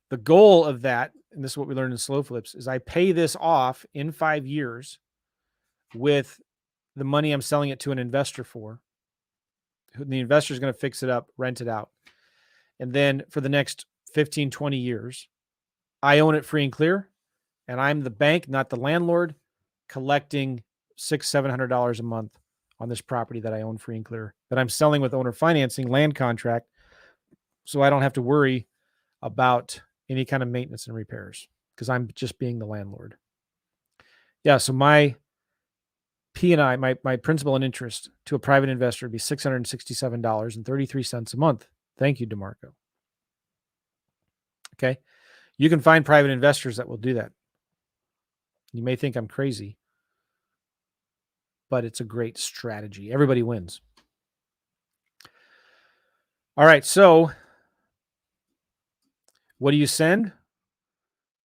The goal of that, and this is what we learned in slow flips, is I pay this off in 5 years with the money I'm selling it to an investor for. The investor is going to fix it up, rent it out. And then for the next 15, 20 years, I own it free and clear. And I'm the bank, not the landlord, collecting $600-700 a month on this property that I own free and clear, that I'm selling with owner financing, land contract. So I don't have to worry about any kind of maintenance and repairs because I'm just being the landlord. Yeah. So my P&I, my principal and interest to a private investor would be $667.33 a month. Thank you, DeMarco. Okay. You can find private investors that will do that. You may think I'm crazy, but it's a great strategy. Everybody wins. All right. So what do you send?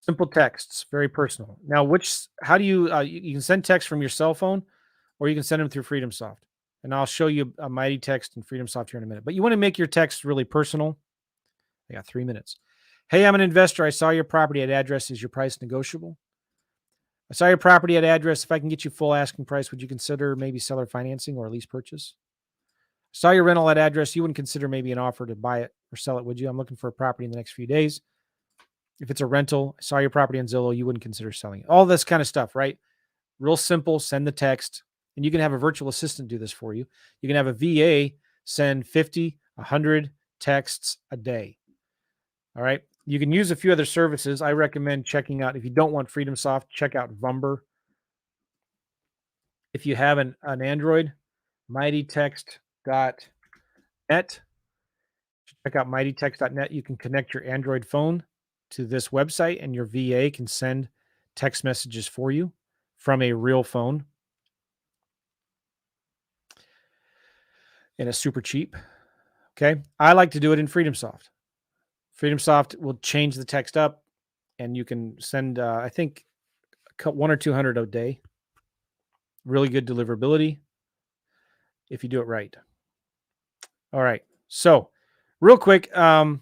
Simple texts, very personal. Now, how do you can send text from your cell phone or you can send them through FreedomSoft. And I'll show you a Mighty Text and FreedomSoft here in a minute. But you want to make your text really personal. I got 3 minutes. Hey, I'm an investor. I saw your property at address. Is your price negotiable? I saw your property at address. If I can get you full asking price, would you consider maybe seller financing or lease purchase? I saw your rental at address. You wouldn't consider maybe an offer to buy it or sell it, would you? I'm looking for a property in the next few days. If it's a rental, I saw your property on Zillow. You wouldn't consider selling it. All this kind of stuff, right? Real simple. Send the text. And you can have a virtual assistant do this for you. You can have a VA send 50, 100 texts a day. All right. You can use a few other services. I recommend checking out, if you don't want FreedomSoft, check out Vumber. If you have an Android, mightytext.net. Check out mightytext.net. You can connect your Android phone to this website and your VA can send text messages for you from a real phone. And it's super cheap. Okay. I like to do it in FreedomSoft. FreedomSoft will change the text up and you can send, I think, 100 or 200 a day. Really good deliverability if you do it right. All right. So real quick, I don't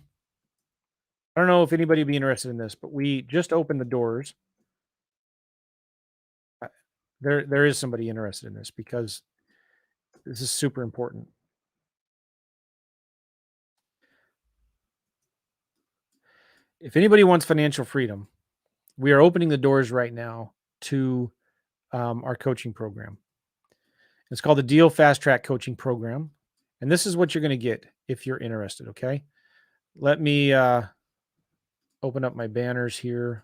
know if anybody would be interested in this, but we just opened the doors. There is somebody interested in this because this is super important. If anybody wants financial freedom, we are opening the doors right now to our coaching program. It's called the Deal Fast Track Coaching Program. And this is what you're going to get if you're interested. Okay. Let me open up my banners here.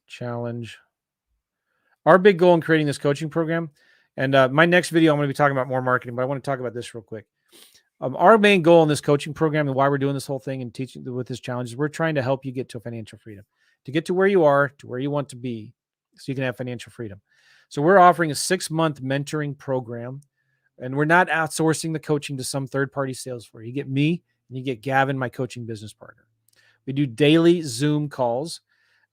Challenge. Our big goal in creating this coaching program, and my next video, I'm going to be talking about more marketing, but I want to talk about this real quick. Our main goal in this coaching program and why we're doing this whole thing and teaching with this challenge is we're trying to help you get to financial freedom, to get to where you are, to where you want to be, so you can have financial freedom. So we're offering a 6-month mentoring program, and we're not outsourcing the coaching to some third-party sales for you. You get me and you get Gavin, my coaching business partner. We do daily Zoom calls.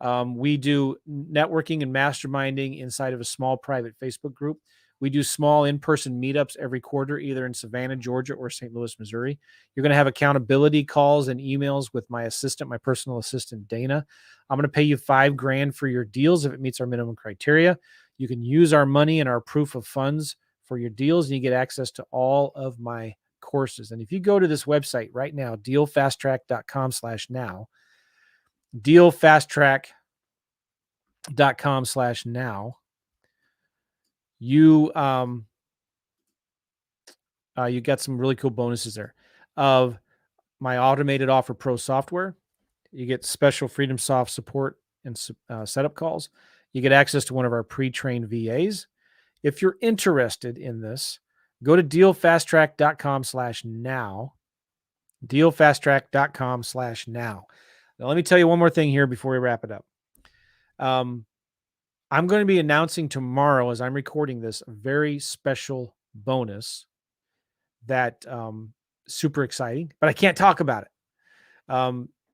We do networking and masterminding inside of a small private Facebook group. We do small in-person meetups every quarter, either in Savannah, Georgia, or St. Louis, Missouri. You're going to have accountability calls and emails with my assistant, my personal assistant, Dana. I'm going to pay you $5,000 for your deals if it meets our minimum criteria. You can use our money and our proof of funds for your deals, and you get access to all of my courses. And if you go to this website right now, dealfasttrack.com/now, dealfasttrack.com/now, you you got some really cool bonuses there of my automated offer pro software. You get special Freedom Soft support and setup calls. You get access to one of our pre-trained VAs. If you're interested in this, go to dealfasttrack.com/now, dealfasttrack.com/now. Now, let me tell you one more thing here before we wrap it up. I'm going to be announcing tomorrow, as I'm recording this, a very special bonus that super exciting, but I can't talk about it.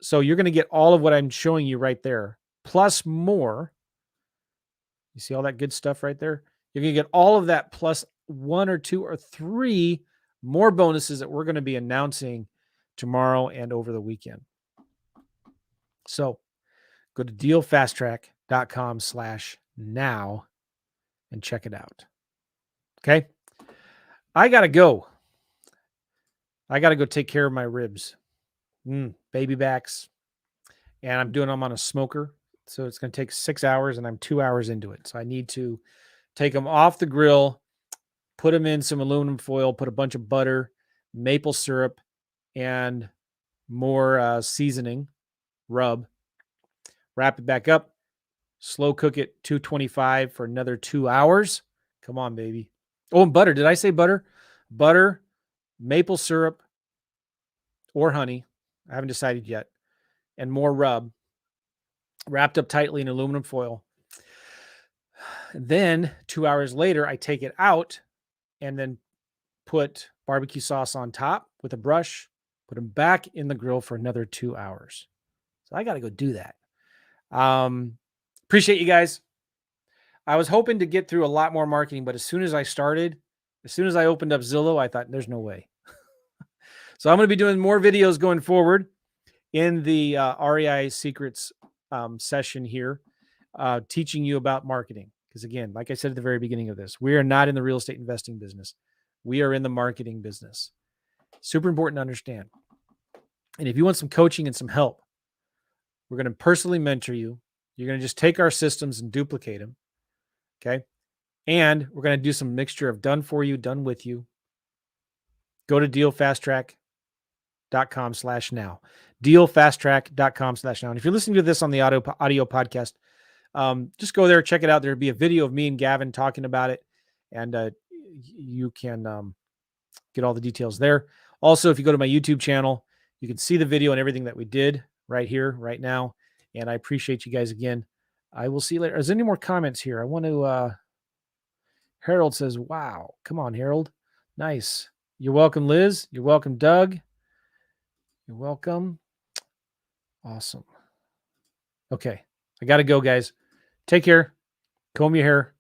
So you're going to get all of what I'm showing you right there, plus more. You see all that good stuff right there? You're going to get all of that plus 1 or 2 or 3 more bonuses that we're going to be announcing tomorrow and over the weekend. So go to dealfasttrack.com/now and check it out. Okay. I got to go. I got to go take care of my ribs, baby backs, and I'm doing them on a smoker. So it's going to take 6 hours and I'm 2 hours into it. So I need to take them off the grill, put them in some aluminum foil, put a bunch of butter, maple syrup, and more seasoning, rub, wrap it back up, slow cook it 225 for another 2 hours. Come on, baby. Oh, and butter. Did I say butter? Butter, maple syrup, or honey. I haven't decided yet. And more rub, wrapped up tightly in aluminum foil. Then 2 hours later, I take it out and then put barbecue sauce on top with a brush, put them back in the grill for another 2 hours. So I got to go do that. Appreciate you guys. I was hoping to get through a lot more marketing, but as soon as I opened up Zillow, I thought there's no way. So I'm going to be doing more videos going forward in the REI Secrets session here, teaching you about marketing. Because again, like I said at the very beginning of this, we are not in the real estate investing business. We are in the marketing business. Super important to understand. And if you want some coaching and some help, we're going to personally mentor you. You're going to just take our systems and duplicate them. Okay. And we're going to do some mixture of done for you, done with you. Go to dealfasttrack.com/now. Dealfasttrack.com/now. And if you're listening to this on the audio podcast, just go there, check it out. There'll be a video of me and Gavin talking about it, and you can get all the details there. Also, if you go to my YouTube channel, you can see the video and everything that we did right here, right now. And I appreciate you guys again. I will see you later. Is there any more comments here? I want to, Harold says, wow, come on, Harold. Nice. You're welcome, Liz. You're welcome, Doug. You're welcome. Awesome. Okay. I got to go, guys. Take care. Comb your hair.